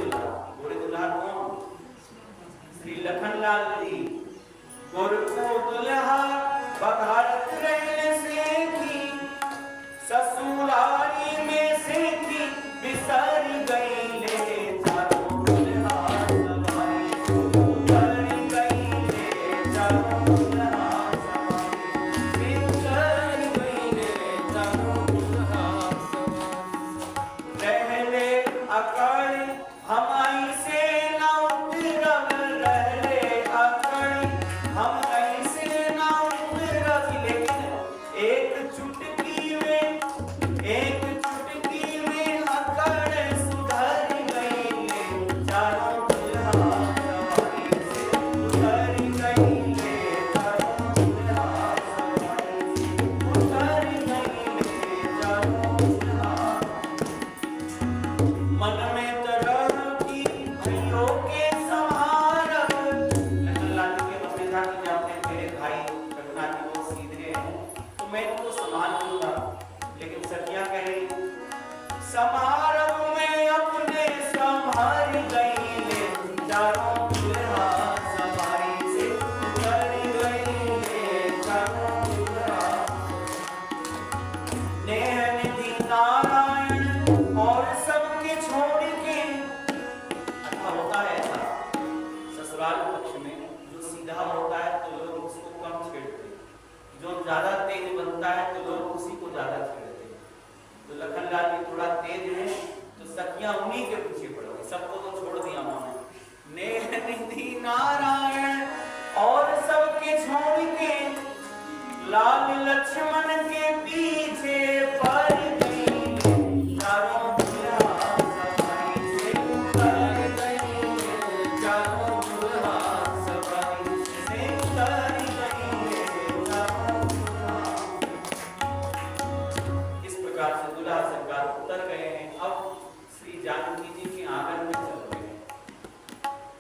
गोरे दुल्हा कौन? श्री लखनलाल जी। गोर को दुल्हा बघारत रहने से थी, ससुरारी में से थी बिसर गई ले चारों दुल्हा सवारी, उतर गई ले चारों दुल्हा सवारी, उतर गई ले चारों दुल्हा सवारी। रहले अकड़ हमारी से ना उतरब, रहले अकड़ हम ऐसे ना उतरब, लेकिन एक चुटकी में अकड़ सुधर गई ले चारों दुल्हा सवारी से, उतर गई ले चारों दुल्हा सवारी से, उतर गई ले चारों दुल्हा। मन में तरह की भाइयों के संहारब, लखनलाल जी के मन में था कि जब मेरे भाई रघुनाथ जी बहुत सीधे हैं तो मैं इनको संभाल लूंगा, लेकिन सखियां कह रही समारंभ में अपने संभाल गई ले चारों दुल्हा सवारी से, उतर गई ले चारों दुल्हा। नेह निधि नारायण और सबके छोड़ के, अच्छा होता है ऐसा ससुराल पक्ष में, जो सीधा होता है तो लोग उसको कम छेड़ते हैं, जो ज्यादा तेज बनता है तो लोग उसी को ज्यादा छेड़ते हैं। तो लखनलाल जी थोड़ा तेज है तो सखियां उन्हीं के पीछे पड़ गई, सबको तो छोड़ दिया उन्होंने। नेह निधि नारायण और सबके छोड़ के लाल लक्ष्मण के पीछे पड़ गई चारों दुल्हा सवारी से, उतर गई चारों दुल्हा सवारी से, उतर गई चारों दुल्हा। इस प्रकार से दुल्हा सरकार उतर गए हैं। अब श्री जानकी जी के आंगन में चल रहे हैं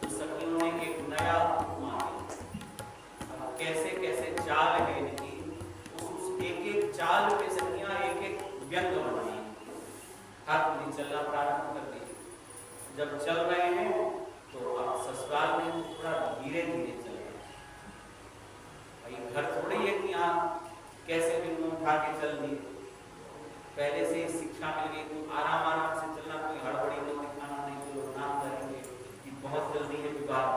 तो सखियों ने एक नया उपमा दिया। अब कैसे कैसे चाल है इनकी, उस एक एक चाल पे सखियां एक एक व्यंग बनाई। ठाकुर जी चलना प्रारंभ कर दिए। जब चल रहे हैं तो अब ससुराल में थोड़ा धीरे धीरे चल रहे हैं। भाई घर थोड़ी है कि आप कैसे भी मुंह उठा के चल दिए, पहले से शिक्षा मिल गई तो आराम आराम से चलना, कोई हड़बड़ी नहीं दिखाना, नहीं तो लोग नाम करेंगे कि बहुत जल्दी है विवाह।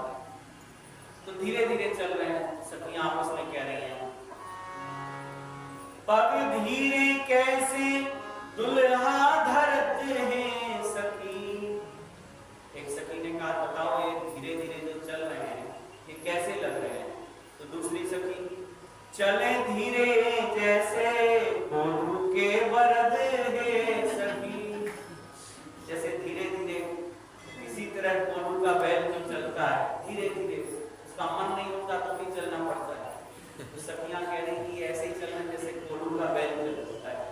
तो धीरे धीरे चल रहे हैं। सखियां आपस में कह रही हैं पग धीरे कैसे दुल्हा धरत हैं सखी। एक सखी ने कहा बताओ ये धीरे धीरे जो चल रहे हैं ये कैसे लग रहे हैं? तो दूसरी सखी चले धीरे जैसे कोल्हू के बरद है सखी। जैसे धीरे धीरे इसी तरह कोल्हू का बैल जो चलता है धीरे धीरे, उसका मन नहीं होता तो भी चलना पड़ता है। तो सखियां कह रही कि ऐसे ही चलना जैसे कोल्हू का बैल चलता है।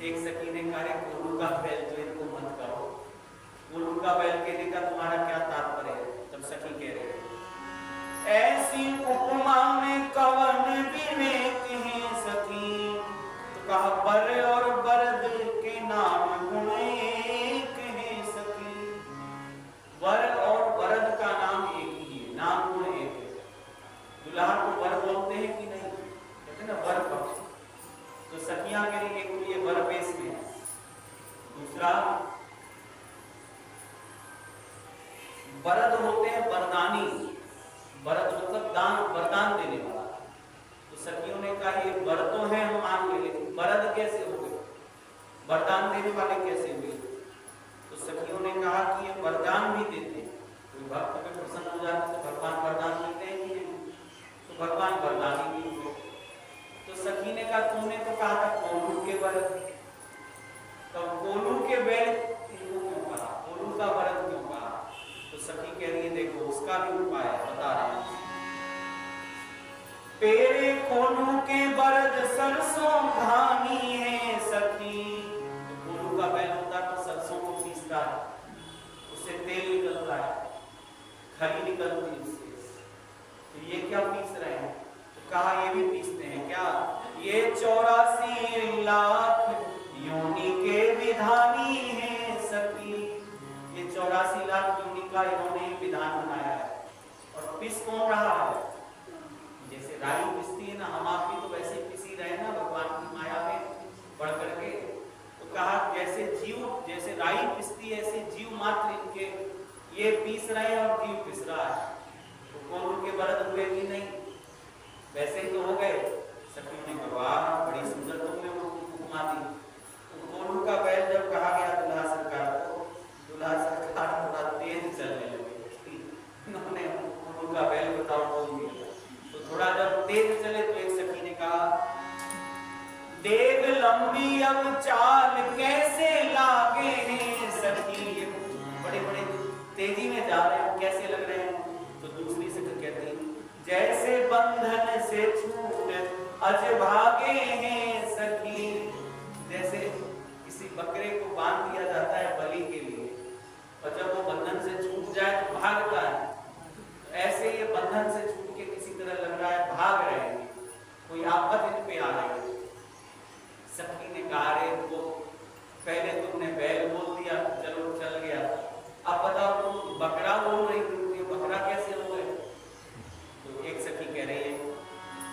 एक सखी ने कहा कोल्हू का बैल तो इनको मत कहो, कोल्हू का बैल कहने का तुम्हारा क्या तात्पर्य है? तब सखी कह रही ऐसी उपमा में कवन विवेक है सखी। तो कहा बर और बरद के नाम गुण एक है सखी। बर और बरद का नाम एक ही है, नाम गुण एक है। दुल्हा को बर बोलते हैं कि नहीं? कहते ना बर पक्ष। तो सखियां के लिए एक ये बर पेश में है। दूसरा बरद होते हैं वरदानी, बरद मतलब दान वरदान देने वाला। तो सखियों ने कहा ये बर तो है हम मान ले, लेकिन बरद कैसे हो गए, वरदान देने वाले कैसे हुए? तो सखियों ने कहा कि ये वरदान भी देते हैं। कोई भक्त में प्रसन्न हो जाते तो भगवान वरदान देते हैं कि नहीं? तो भगवान वरदानी भी हुए। तो सखी ने कहा तुमने तो कहा था कोल्हू के बरद, तो कोल्हू के बैल इनको क्यों कहा, कोल्हू का बरद क्यों कहा? तो सखी कह रही है देखो उसका भी उपाय है, बता रहे हैं। पेरे कोल्हू के बरद सरसों घानी है सखी। तो कोल्हू का बैल होता तो सरसों को पीसता है, उससे तेल निकलता है, खली निकलती है उससे। तो ये क्या पीस रहे हैं? तो कहा ये भी पीसते हैं क्या? ये 84 लाख योनि के विधानी है सखी। ये का इन्होंने विधान बनाया है। और पिस कौन रहा है? जैसे राई पिसती है ना, हम आप भी तो वैसे ही पिसी रहे ना भगवान की माया में बढ़ करके। तो कहा जैसे जीव, जैसे राई पिसती है ऐसे जीव मात्र इनके ये पीस रहे हैं और जीव पिस रहा है। तो कौन उनके बरद हुए कि नहीं? वैसे ही तो हो गए। सखियों ने कहा वाह बड़ी सुंदर तुमने उपमा दी। गोलू का बैल जब कहा गया दुल्हा सरकार को, दुल्हा सरकार थोड़ा तेज चलने लगे। उन्होंने गोलू का बैल बताओ बोल दिया। तो थोड़ा जब तेज चले तो एक सखी ने कहा देव लंबी अब चाल कैसे लागे हैं सखी। बड़े बड़े तेजी में जा रहे हैं, कैसे लग रहे हैं? तो दूसरी सखी कहती जैसे बंधन से छूट अज भागे हैं सखी। जैसे किसी बकरे को बांध दिया जाता है बलि के लिए, और जब वो बंधन से छूट जाए तो भागता है, तो ऐसे ये बंधन से छूट के किसी तरह लग रहा है भाग रहे हैं, कोई आफत इन पे आ रही है। सखी ने कहा रे वो पहले तुमने बैल बोल दिया, चलो चल गया, अब बताओ तुम बकरा बोल रही हो, ये बकरा कैसे हो गए? तो एक सखी कह रही है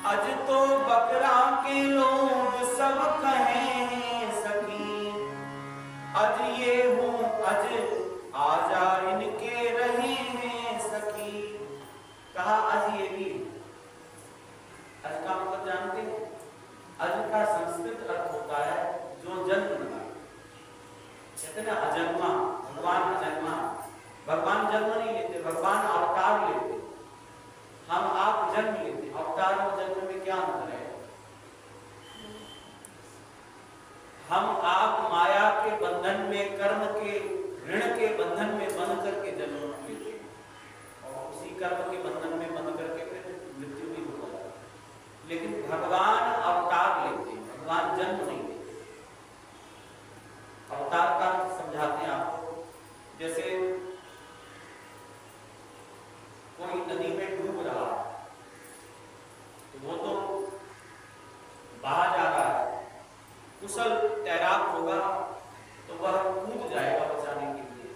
अज तो बकरा के लोग सब कहे हैं सखी, अज ये हूँ अज आजा इनके रहे हैं सखी। कहा अज ये भी, अज का मतलब जानते हैं? अज का संस्कृत अर्थ होता है जो जन्म लेना। कहते ना अजन्मा, भगवान अजन्मा। भगवान जन्म नहीं लेते, भगवान अवतार लेते। हम आप जन्म लेते, अवतार और जन्म में क्या अंतर है? हम आप माया के बंधन में, कर्म के ऋण के बंधन में बंध करके जन्म लेते हैं, और उसी कर्म के बंधन में बंध करके फिर मृत्यु भी होता है। लेकिन भगवान अवतार लेते हैं, भगवान जन्म नहीं लेते। अवतार का समझाते हैं आपको। जैसे कोई नदी में डूब रहा है, तो वो तो बाहर जा रहा है, कुशल तैराक होगा तो वह कूद जाएगा बचाने के लिए।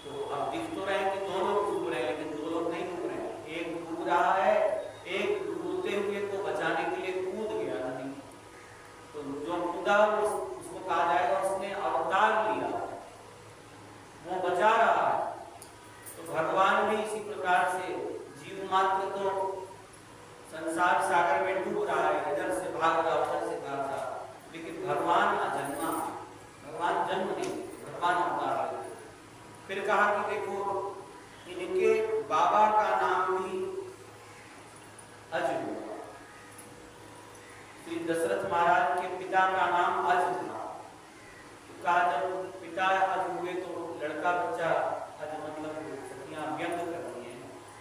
तो अब दिख तो रहे कि दो लोग डूब रहे हैं, लेकिन दो लोग नहीं डूब रहे हैं। एक डूब रहा है, एक डूबते हुए को बचाने के लिए कूद गया नदी। तो जो कूदा उसको कहा जाएगा उसने अवतार लिया, वो बचा रहा है। तो भगवान भी इसी प्रकार से, जीव मात्र तो संसार सागर में डूब रहा है, इधर से भाग रहा, उधर से भाग रहा, लेकिन भगवान अजन्मा, भगवान जन्म नहीं, भगवान अवतार है। फिर कहा कि देखो इनके बाबा का नाम भी अज हुआ। श्री दशरथ महाराज के पिता का नाम अज था। तो कहा जब पिता अज हुए तो लड़का बच्चा, अज मतलब सखियां व्यंग करती हैं,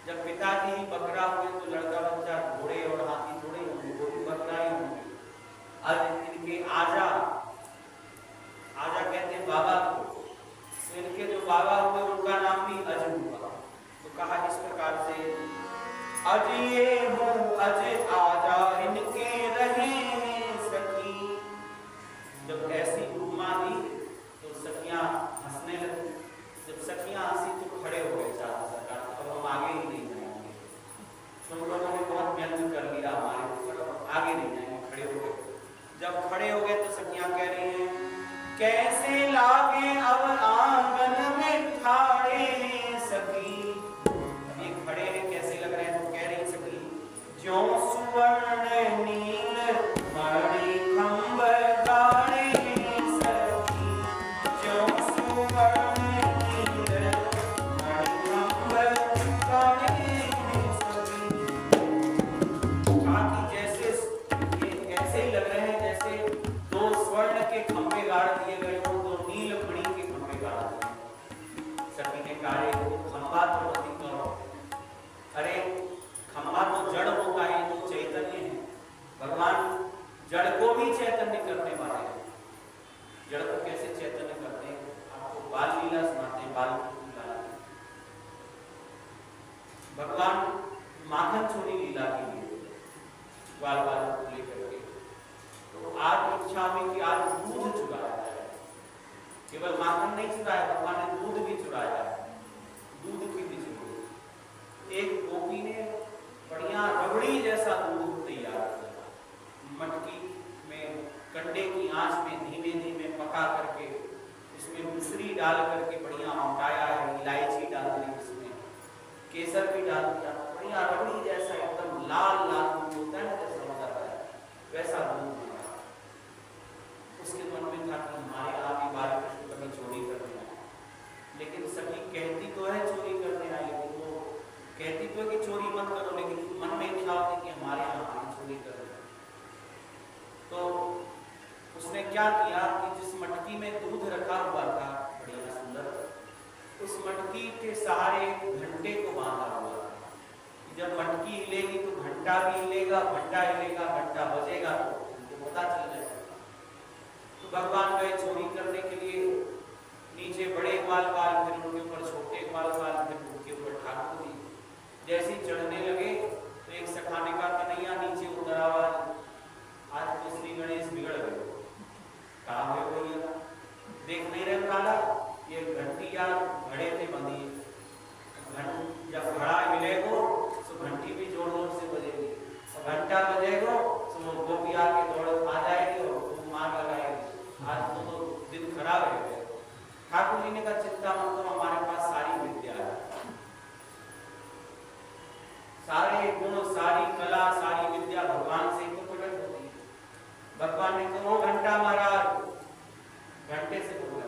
जब पिताजी ही बकरा हुए तो लड़का बच्चा घोड़े और हाथी थोड़े होंगे, वो भी बकरा ही होंगे। आज इनके आजा, आजा कहते हैं बाबा को, तो इनके जो बाबा हुए उनका नाम भी अज हुआ। तो कहा इस प्रकार से अज ये हूँ अज आजा इनके रहे हैं सखी। जब ऐसी उपमा दी तो सखियां हंसने लगी। जब सखियां हंसी तो खड़े हो गए चारों सरकार, अब हम आगे ही नहीं जाएंगे, तुम लोगों ने बहुत व्यंग कर लिया हमारे ऊपर, आगे नहीं जाएंगे, खड़े हो गए। जब खड़े हो गए तो सखियां कह रही हैं कैसे लागे अब आंगन में ठाड़े हैं सखी। ये खड़े हैं कैसे लग रहे हैं? तो कह रही सखी ज्यों सुवर्ण नील मणि खंभ गाड़े हैं सखी, ज्यों सुवर्ण नील मणि खंभ गाड़े हैं सखी। कहा कि जैसे ये ऐसे ही लग रहे हैं जैसे दो स्वर्ण के खंभे गाड़ दिए गए हो, दो नील मणि के खंभे गाड़ दिए। सखी ने कहा खंभा तो मत करो, अरे खंभा तो जड़ होता है, तो चैतन्य है। भगवान जड़ को भी चैतन्य करने वाले हैं। जड़ को कैसे चैतन्य करते हैं? आपको बाल लीला सुनाते हैं। बाल लीला भगवान माखन चोरी लीला के लिए बाल बाल को लेकर के, तो आज इच्छा हुई कि आज दूध चुराया जाए, केवल माखन माखन नहीं चुराया, भगवान ने दूध भी चुराया है, दूध की भी चुराई। एक गोपी ने बढ़िया रबड़ी जैसा दूध तैयार किया, मटकी में कंडे की आंच में धीमे धीमे पका करके इसमें मिश्री डाल करके बढ़िया औटाया है, इलायची डाल दी, इसमें केसर भी डाल दिया, बढ़िया रबड़ी जैसा एकदम लाल लाल दूध होता है जैसा हो जाता है वैसा दूध बना। उसके मन में था कि हमारे यहाँ भी बाल कृष्ण कभी चोरी करने आए, लेकिन सखी कहती तो है चोरी करने आए, लेकिन वो कहती तो है कि चोरी मत करो, लेकिन मन में ख्याल है कि हमारे यहाँ भी चोरी करने। तो उसने क्या किया कि जिस मटकी में दूध रखा हुआ था बढ़िया सुंदर, उस मटकी के सहारे घंटे को बांधा हुआ था। जब मटकी हिलेगी तो घंटा भी हिलेगा, घंटा हिलेगा, घंटा बजेगा तो उनको पता चल जाएगा। तो भगवान गए चोरी करने के लिए, नीचे बड़े ग्वाल बाल, फिर उनके ऊपर छोटे ग्वाल बाल, फिर उनके ऊपर ठाकुर जी। जैसे ही चढ़ने लगे तो एक सखाने का कन्हैया नीचे उतर आवाज, आज तो श्री गणेश बिगड़ गए, कहा हुए भैया देख नहीं रहे काला, ये घंटी या घड़े थे बंधी, जब घड़ा मिलेगो तो घंटी भी जोर जोर से बजेगी, और घंटा बजेगो तो गोपी आके दौड़ आ जाएगी और तुम मार लगाएगी, आज तो दिन खराब है। ठाकुर जी ने कहा चिंता मत करो, हमारे पास सारी विद्या है, सारे गुण, सारी कला, सारी विद्या भगवान से ही तो प्रकट होती है। भगवान ने कहा घंटा महाराज, घंटे से बोला,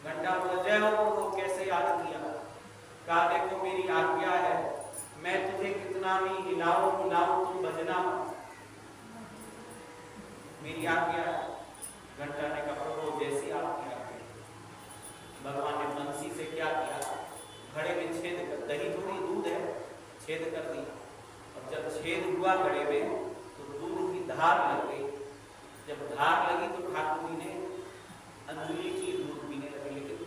घंटा बोला जय हो, तो कैसे याद किया, कहा देखो मेरी आज्ञा है, मैं तुझे कितना भी हिलाऊं बुलाऊं तुम बजना मत, मेरी आज्ञा है। घंटा ने कहा प्रभु जैसी आपकी आज्ञा। भगवान ने बंसी से क्या किया, घड़े में छेद कर, दही थोड़ी दूध है, छेद कर दी, और जब छेद हुआ घड़े में तो दूध की धार लग गई। जब धार लगी तो ठाकुर जी ने अंजलि की दूध पीने लगे, लेकिन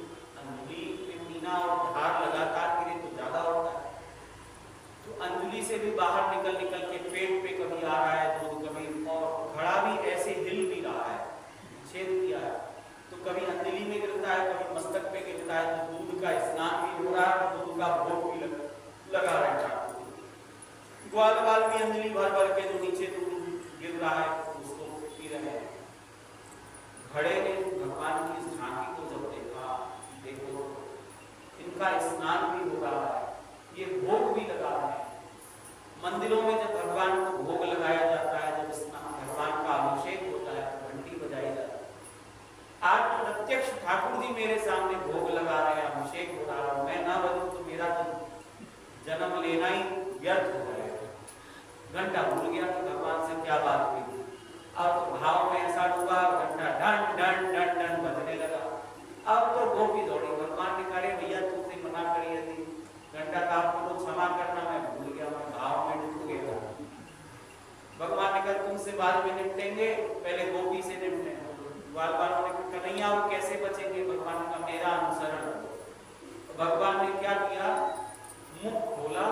अंजलि में पीना और धार लगातार गिरे तो ज्यादा होता है, तो अंजलि से भी बाहर निकल निकल के पेट पे कभी आ रहा है दूध, कभी, और घड़ा भी ऐसे हिल भी रहा है, छेद किया है, तो कभी अंजलि में गिरता है, कभी मस्तक पे गिरता है, तो दूध का स्नान भी हो रहा है, दूध का भोग भी लगा रहा है। ग्वाल बाल भी अंजलि भर भर के जो नीचे दूध गिर रहा है उसको पी रहे हैं। घड़े ने भगवान की इस झांकी को जब देखा, देखो इनका स्नान भी हो रहा है, ये भोग भी लगा रहे हैं। मंदिरों में जब भगवान को भोग लगाया जाता है, जब भगवान का अभिषेक होता है तो घंटी बजाई जाती है। आज तो प्रत्यक्ष ठाकुर जी मेरे सामने भोग लगा रहे हैं, अभिषेक हो रहा है, मैं ना बजूं तो मेरा तो जन्म लेना ही व्यर्थ हो जाएगा। घंटा भूल गया कि भगवान से क्या बात हुई थी, अब तो भाव में ऐसा डूबा, घंटा ढन ढन ढन ढन बजने लगा। अब तो गोपी दौड़ी, भगवान ने कहा भैया तुमसे मना करी थी, घंटा का आपको क्षमा करना, मैं भूल गया, मैं भाव में डूब गया। भगवान ने कहा तुमसे बाद में निपटेंगे, पहले गोपी से निपटेंगे। ग्वाल बालों ने कहा कन्हैया वो कैसे बचेंगे, भगवान ने कहा मेरा अनुसरण करो। भगवान ने क्या किया, मुख खोला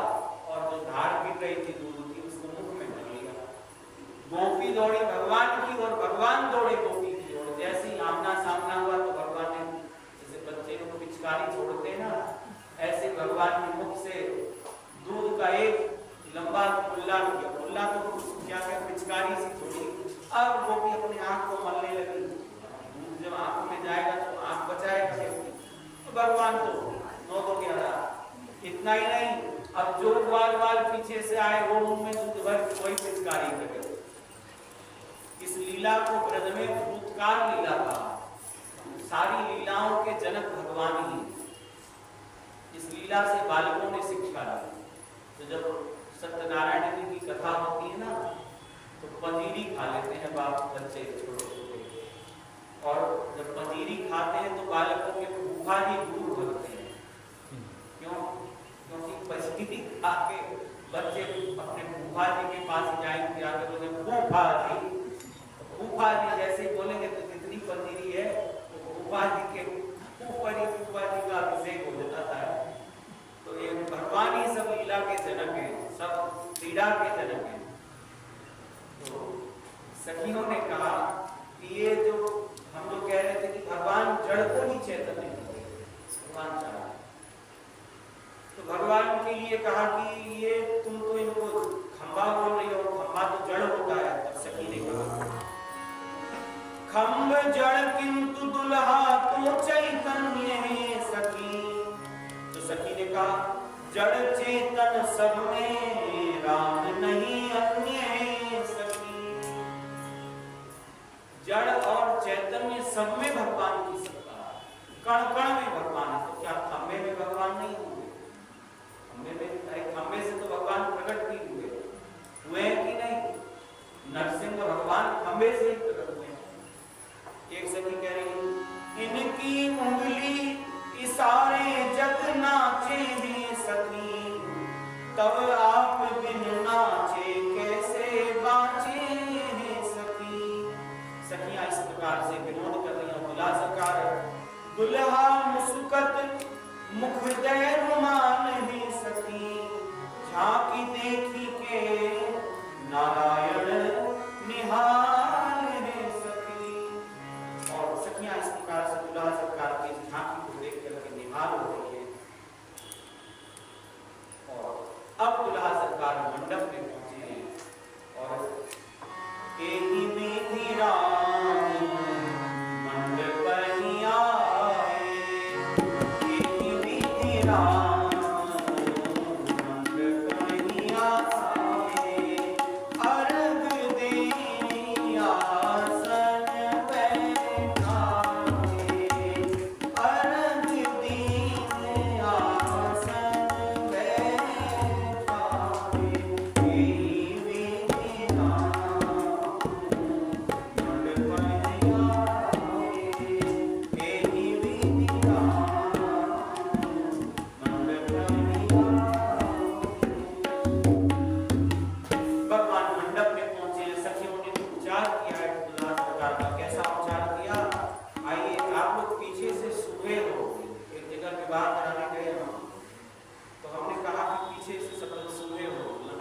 और जो धार गिर रही थी दूध की उसको मुख में भर लिया। गोपी दौड़ी भगवान की और भगवान दौड़े गोपी की ओर। जैसे ही आमना सामना हुआ तो भगवान ने, जैसे बच्चे को पिचकारी छोड़ते हैं ना, ऐसे भगवान के मुख से दूध का एक लंबा कुल्ला किया। कुल्ला तो क्या क्या पिचकारी सी छोड़ी। अब गोपी अपने आंख को मलने लगी, दूध जब आंख में जाएगा तो आंख बचाएगा कैसे, तो भगवान तो नौ तो क्या रहा। इतना ही नहीं, अब जो ग्वाल बाल पीछे से आए वो मुंह में दूध भर कोई पिचकारी करे। इस लीला को ब्रज में भूतकाल लीला था, सारी लीलाओं के जनक भगवान ही। इस लीला से बालकों ने शिक्षा ली। तो जब सत्यनारायण जी की कथा होती है ना, तो पंजीरी खा लेते हैं बाप बच्चे छोटे छोटे, और जब पंजीरी खाते हैं तो बालकों के फूफा जी दूर भगते हैं। क्यों? क्योंकि पंजीरी खा के बच्चे अपने फूफा जी के पास जाएंगे, आगे बोले फूफा जी। फूफा जी जैसे बोलेंगे तो जितनी पंजीरी है तो फूफा जी के फूफा जी का अभिषेक हो जाता है। तो ये भगवान ही सब लीला के जनक हैं, सब क्रीड़ा के जनक हैं। तो सखियों ने कहा कि ये जो हम लोग कह रहे थे कि भगवान जड़ को ही चैतन्य भगवान के लिए कहा कि ये तुम तो इनको खंबा बोल रही हो, खंबा तो जड़ होता है। तब सखी ने कहा खंब जड़ किंतु दुल्हा तो चैतन्य है सखी। तो सखी ने कहा जड़ चेतन सब में राम नहीं अन्य है सखी। जड़ और चैतन्य सब में भगवान की सत्ता है, कण कण में भगवान है। तो क्या खंबे में भगवान नहीं होंगे? खंबे से तो भगवान प्रकट भी हुए हैं कि नहीं? नरसिंह भगवान खंबे से ही प्रकट हुए हैं। एक सखी कह रही इनकी उंगली इशारे जग नाचे हैं सखी, तब आप बिन नाचे कैसे बाचे हैं सखी। सखियां इस प्रकार से विनोद कर रही हैं। दुल्हा सरकार दुल्हा मुस्कुत मुख दे रुमाल है सखी, झांकी देखी के नारायण निहाल है सखी। और सखियां इस प्रकार से दुल्हा सरकार की झांकी को देख करके निहाल हो रही है। और अब दुल्हा सरकार मंडप में पहुंचे हैं और एही मेरी रानी मंडप ही आए, एही मेरी रानी मंडप ही आए, अर्घ देने आसन बैठाए, अर्घ देने आसन बैठाए, एही मेरी भगवान मंडप में पहुंचे। सखियों ने उपचार किया है दुल्हा सरकार का। कैसा उपचार किया? आइए आप लोग पीछे से सुबह हो। एक जगह विवाह कराने गए हम, तो हमने कहा कि पीछे से सब लोग सुबह हो ना,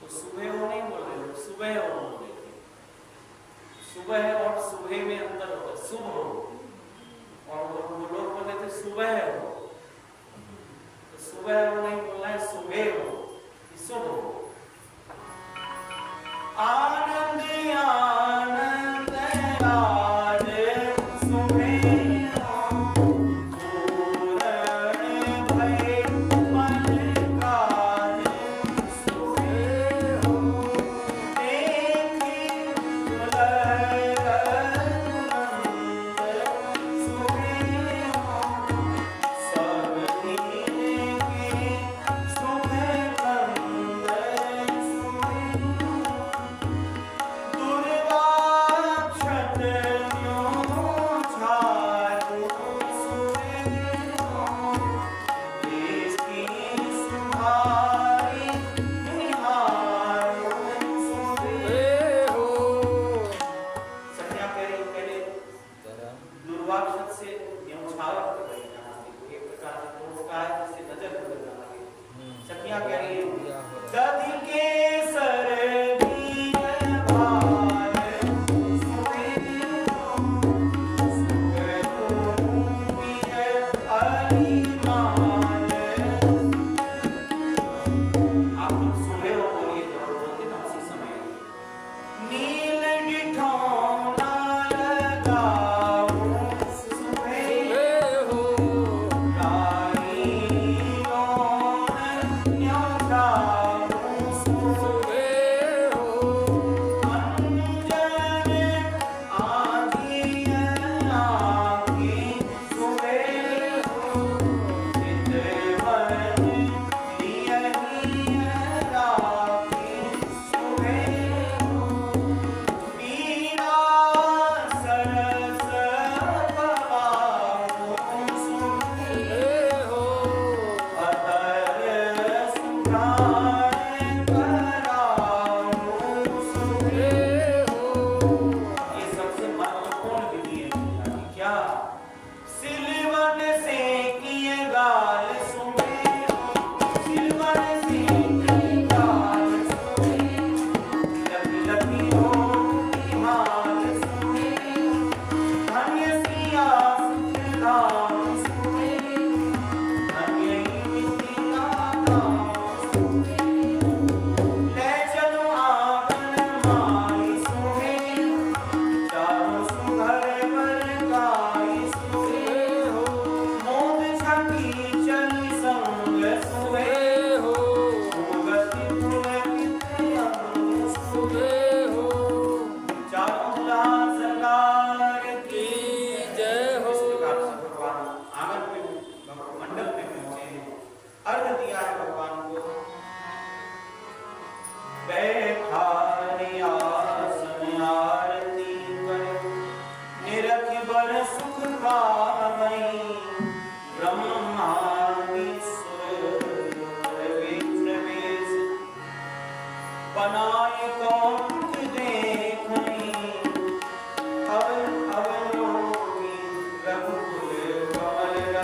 तो सुबह हो नहीं बोल रहे लोग, सुबह हो बोल रहे थे। सुबह और सुबह में अंतर होता है। शुभ हो और वो लोग बोल रहे थे सुबह हो, तो सुबह हो नहीं बोलना है, सुबह हो, शुभ हो। आनंद आनंद आज सुबह हो, पूरण भय मन काज सुबह हो, देखी दुल्हन सुबह हो, सब दिन के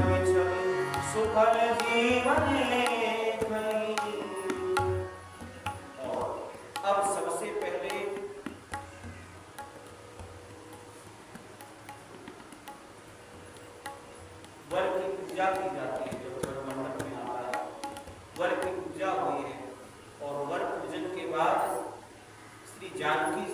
बिछल सुफल जीवन ले गई। और अब सबसे पहले वर की पूजा की जाती है। जब वर मंडप में आता है, वर की पूजा हुई है और वर पूजन के बाद श्री जानकी